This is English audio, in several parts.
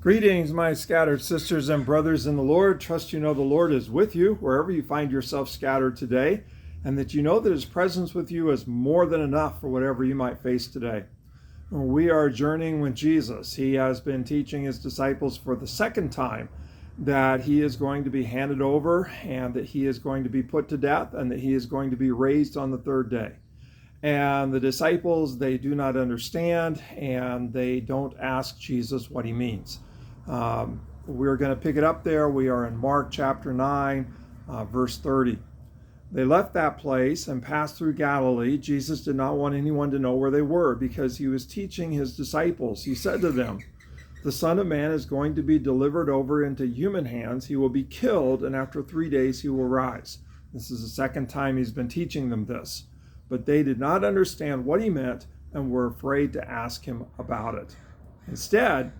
Greetings, my scattered sisters and brothers in the Lord. Trust you know the Lord is with you wherever you find yourself scattered today, and that you know that his presence with you is more than enough for whatever you might face today. We are journeying with Jesus. He has been teaching his disciples for the second time that he is going to be handed over and that he is going to be put to death and that he is going to be raised on the third day. And the disciples, they do not understand and they don't ask Jesus what he means. We're going to pick it up there. We are in Mark chapter 9, verse 30. They left that place and passed through Galilee. Jesus did not want anyone to know where they were because he was teaching his disciples. He said to them, "The Son of Man is going to be delivered over into human hands. He will be killed, and after 3 days he will rise." This is the second time he's been teaching them this. But they did not understand what he meant and were afraid to ask him about it. Instead,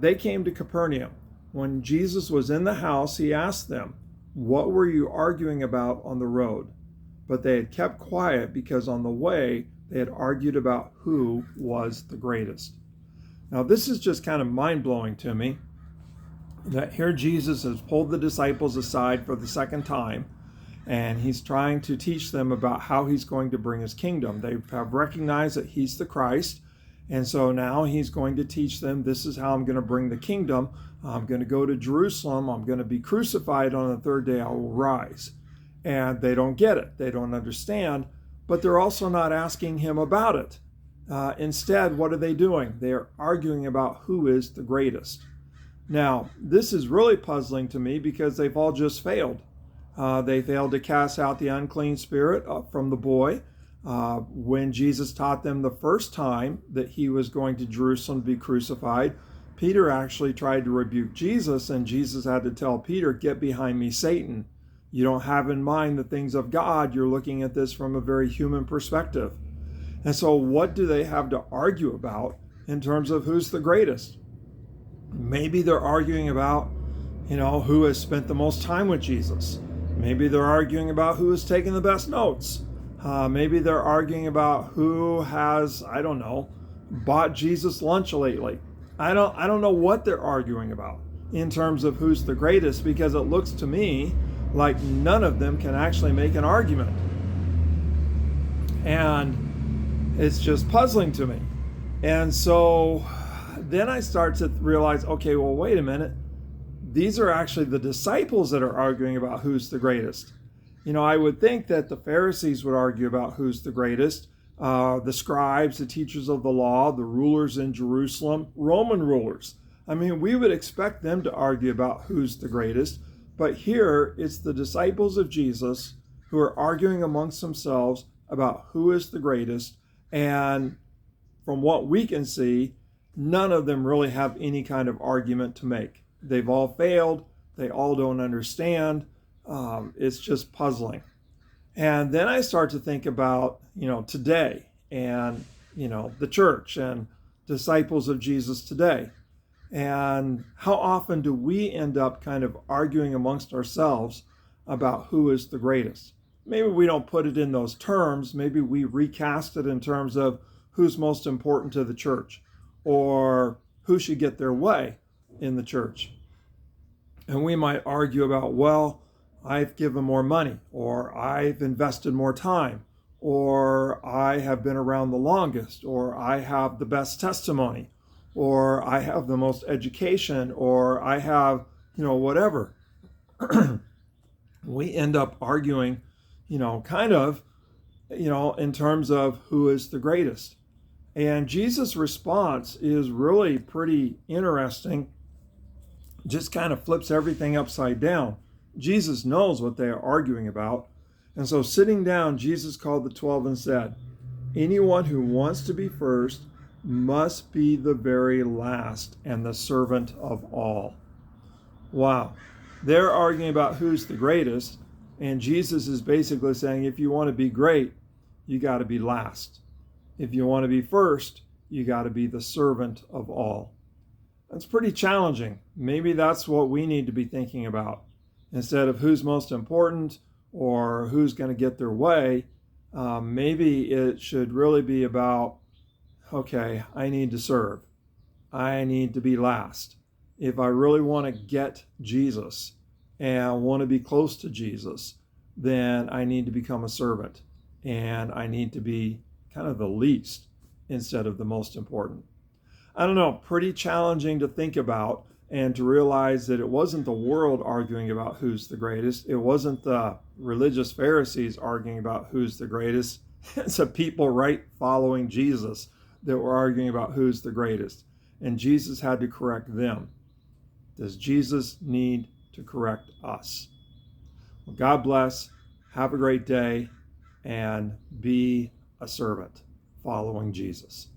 they came to Capernaum. When Jesus was in the house, he asked them, "What were you arguing about on the road?" But they had kept quiet because on the way they had argued about who was the greatest. Now, this is just kind of mind-blowing to me that here Jesus has pulled the disciples aside for the second time, and he's trying to teach them about how he's going to bring his kingdom. They have recognized that he's the Christ, and so now he's going to teach them, this is how I'm going to bring the kingdom. I'm going to go to Jerusalem. I'm going to be crucified. On the third day I will rise. And they don't get it. They don't understand, but they're also not asking him about it. Instead, what are they doing? They are arguing about who is the greatest. Now, this is really puzzling to me because they've all just failed. They failed to cast out the unclean spirit from the boy. When Jesus taught them the first time that he was going to Jerusalem to be crucified, Peter actually tried to rebuke Jesus, and Jesus had to tell Peter, "Get behind me, Satan. You don't have in mind the things of God. You're looking at this from a very human perspective." And so what do they have to argue about in terms of who's the greatest? Maybe they're arguing about, who has spent the most time with Jesus. Maybe they're arguing about who has taken the best notes. Maybe they're arguing about who has, bought Jesus lunch lately. I don't know what they're arguing about in terms of who's the greatest, because it looks to me like none of them can actually make an argument. And it's just puzzling to me. And so then I start to realize, okay, well, wait a minute. These are actually the disciples that are arguing about who's the greatest. I would think that the Pharisees would argue about who's the greatest. The scribes, the teachers of the law, the rulers in Jerusalem, Roman rulers. We would expect them to argue about who's the greatest. But here, it's the disciples of Jesus who are arguing amongst themselves about who is the greatest. And from what we can see, none of them really have any kind of argument to make. They've all failed. They all don't understand. It's just puzzling. And then I start to think about, today and, the church and disciples of Jesus today. And how often do we end up kind of arguing amongst ourselves about who is the greatest? Maybe we don't put it in those terms. Maybe we recast it in terms of who's most important to the church or who should get their way in the church. And we might argue about, well, I've given more money, or I've invested more time, or I have been around the longest, or I have the best testimony, or I have the most education, or I have, whatever. We end up arguing, in terms of who is the greatest. And Jesus' response is really pretty interesting. Just kind of flips everything upside down. Jesus knows what they are arguing about. And so sitting down, Jesus called the 12 and said, "Anyone who wants to be first must be the very last and the servant of all." Wow. They're arguing about who's the greatest. And Jesus is basically saying, if you want to be great, you got to be last. If you want to be first, you got to be the servant of all. That's pretty challenging. Maybe that's what we need to be thinking about. Instead of who's most important or who's going to get their way, maybe it should really be about, okay, I need to serve. I need to be last. if I really want to get Jesus and want to be close to Jesus, then I need to become a servant, and I need to be kind of the least instead of the most important. I don't know, pretty challenging to think about, and to realize that it wasn't the world arguing about who's the greatest. It wasn't the religious Pharisees arguing about who's the greatest. It's the people right following Jesus that were arguing about who's the greatest. And Jesus had to correct them. Does Jesus need to correct us? Well, God bless. Have a great day, and be a servant following Jesus.